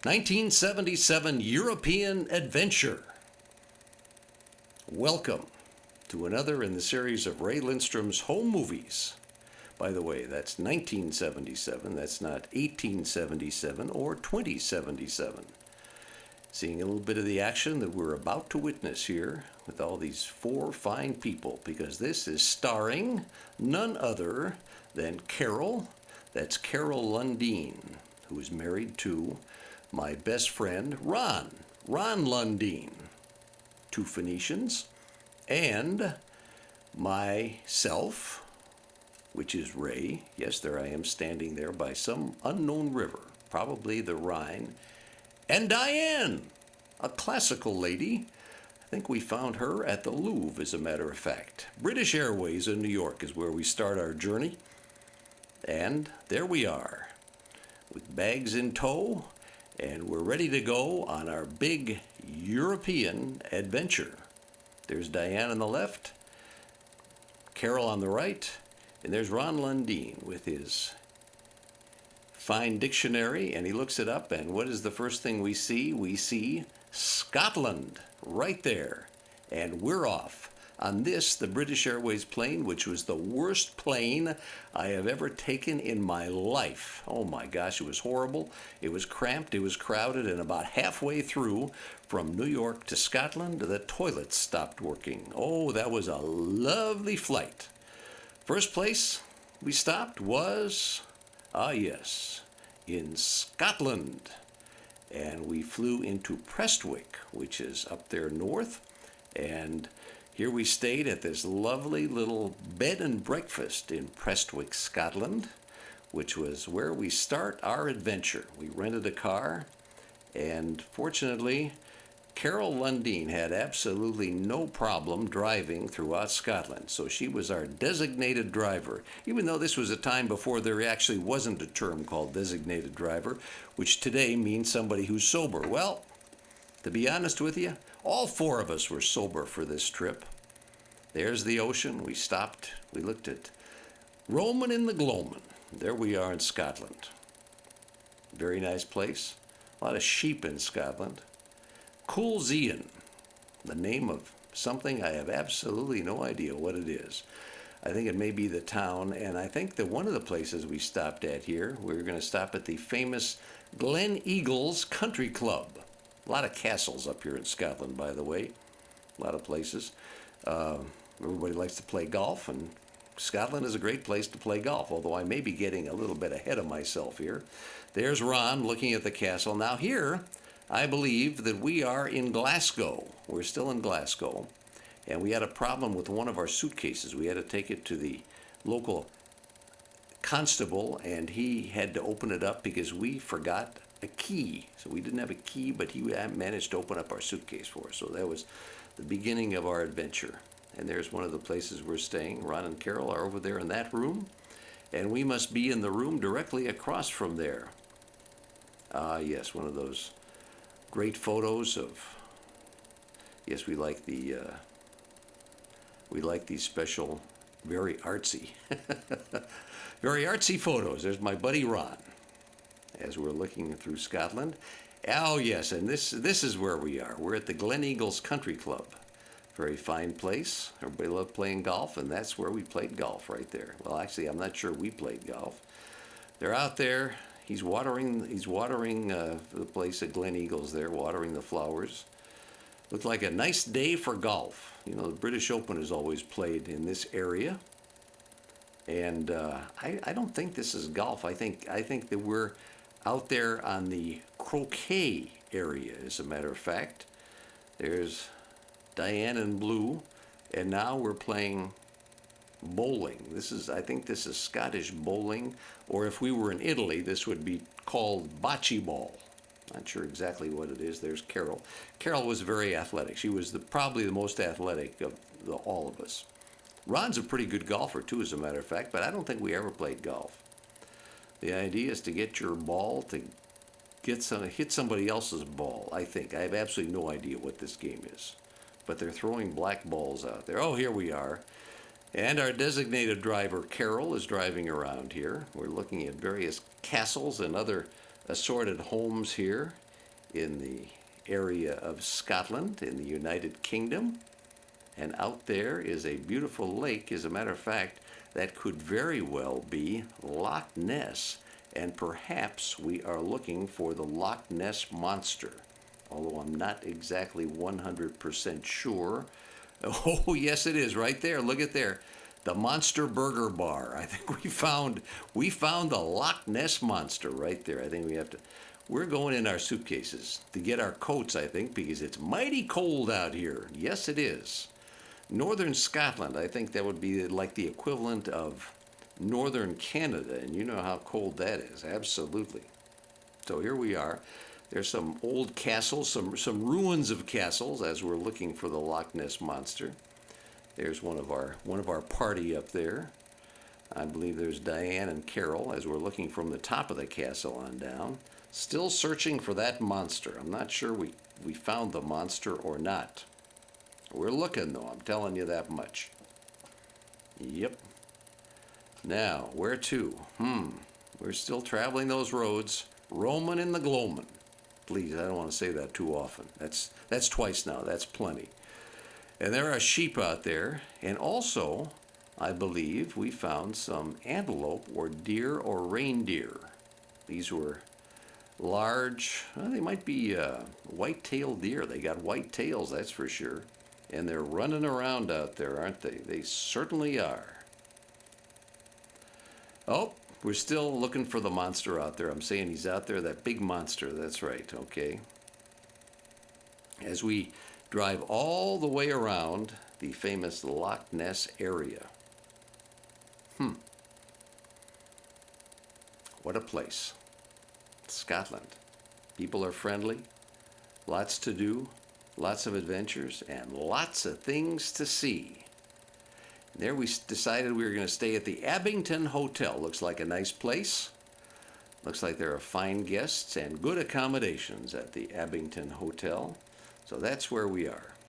1977 European Adventure. Welcome to another in the series of Ray Lindstrom's home movies. By the way, that's 1977, that's not 1877 or 2077. Seeing a little bit of the action that we're about to witness here with all these four fine people, because this is starring none other than Carole, that's Carole Lundeen, who is married to my best friend, Ron Lundeen, two Phoenicians, and myself, which is Ray. Yes, there I am standing there by some unknown river, probably the Rhine, and Diane, a classical lady. I think we found her at the Louvre, as a matter of fact. British Airways in New York is where we start our journey, and there we are, with bags in tow, and we're ready to go on our big European adventure. There's Diane on the left, Carole on the right, and there's Ron Lundeen with his fine dictionary, and he looks it up, and what is the first thing we see? We see Scotland right there, and we're off on this, the British Airways plane, which was the worst plane I have ever taken in my life. Oh my gosh, it was horrible. It was cramped, it was crowded, and about halfway through from New York to Scotland, the toilets stopped working. Oh, that was a lovely flight. First place we stopped was, yes, in Scotland. And we flew into Prestwick, which is up there north, and here we stayed at this lovely little bed and breakfast in Prestwick, Scotland, which was where we start our adventure. We rented a car, and fortunately, Carole Lundeen had absolutely no problem driving throughout Scotland, so she was our designated driver, even though this was a time before there actually wasn't a term called designated driver, which today means somebody who's sober. Well, to be honest with you, all four of us were sober for this trip. There's the ocean. We stopped. We looked at Roman in the Gloamin'. There we are in Scotland. Very nice place. A lot of sheep in Scotland. Coolzean, the name of something I have absolutely no idea what it is. I think it may be the town, and I think that one of the places we stopped at here, we were going to stop at the famous Glen Eagles Country Club. A lot of castles up here in Scotland, by the way. A lot of places. Everybody likes to play golf, and Scotland is a great place to play golf, although I may be getting a little bit ahead of myself here. There's Ron looking at the castle. Now here, I believe that we are in Glasgow. We're still in Glasgow, and we had a problem with one of our suitcases. We had to take it to the local constable, and he had to open it up because we forgot a key. So we didn't have a key, but he managed to open up our suitcase for us. So that was the beginning of our adventure. And there's one of the places we're staying. Ron and Carole are over there in that room, and we must be in the room directly across from there. Yes, one of those great photos of, yes, we like these special, very artsy, very artsy photos. There's my buddy Ron, as we're looking through Scotland. Oh yes, and this is where we are. We're at the Glen Eagles Country Club. Very fine place. Everybody loved playing golf, and that's where we played golf right there. Well, actually, I'm not sure we played golf. They're out there. He's watering the place at Glen Eagles there, watering the flowers. Looked like a nice day for golf. You know, the British Open is always played in this area. And I don't think this is golf. I think that we're out there on the croquet area, as a matter of fact. There's Diane in blue, and now we're playing bowling. I think this is Scottish bowling, or if we were in Italy, this would be called bocce ball. Not sure exactly what it is. There's Carole. Carole was very athletic. She was probably the most athletic of all of us. Ron's a pretty good golfer too, as a matter of fact, but I don't think we ever played golf. The idea is to get your ball to hit somebody else's ball, I think. I have absolutely no idea what this game is. But they're throwing black balls out there. Oh, here we are. And our designated driver, Carole, is driving around here. We're looking at various castles and other assorted homes here in the area of Scotland in the United Kingdom. And out there is a beautiful lake. As a matter of fact, that could very well be Loch Ness. And perhaps we are looking for the Loch Ness Monster, although I'm not exactly 100% sure. Oh, yes, it is right there. Look at there. The Monster Burger Bar. I think we found the Loch Ness Monster right there. I think we're going in our suitcases to get our coats, I think, because it's mighty cold out here. Yes, it is. Northern Scotland, I think that would be like the equivalent of northern Canada, and you know how cold that is. Absolutely. So here we are. There's some old castles, some ruins of castles as we're looking for the Loch Ness Monster. There's one of our party up there. I believe there's Diane and Carole as we're looking from the top of the castle on down. Still searching for that monster. I'm not sure we found the monster or not. We're looking though, I'm telling you that much. Yep. Now, where to? We're still traveling those roads, roaming in the gloaming. Please, I don't want to say that too often. That's twice now, that's plenty. And there are sheep out there, and also, I believe, we found some antelope or deer or reindeer. These were large, well, they might be white-tailed deer. They got white tails, that's for sure. And they're running around out there, aren't they? They certainly are. Oh, we're still looking for the monster out there. I'm saying he's out there, that big monster. That's right, okay. As we drive all the way around the famous Loch Ness area. What a place. Scotland. People are friendly, lots to do, lots of adventures, and lots of things to see. There we decided we were going to stay at the Abington Hotel. Looks like a nice place. Looks like there are fine guests and good accommodations at the Abington Hotel. So that's where we are.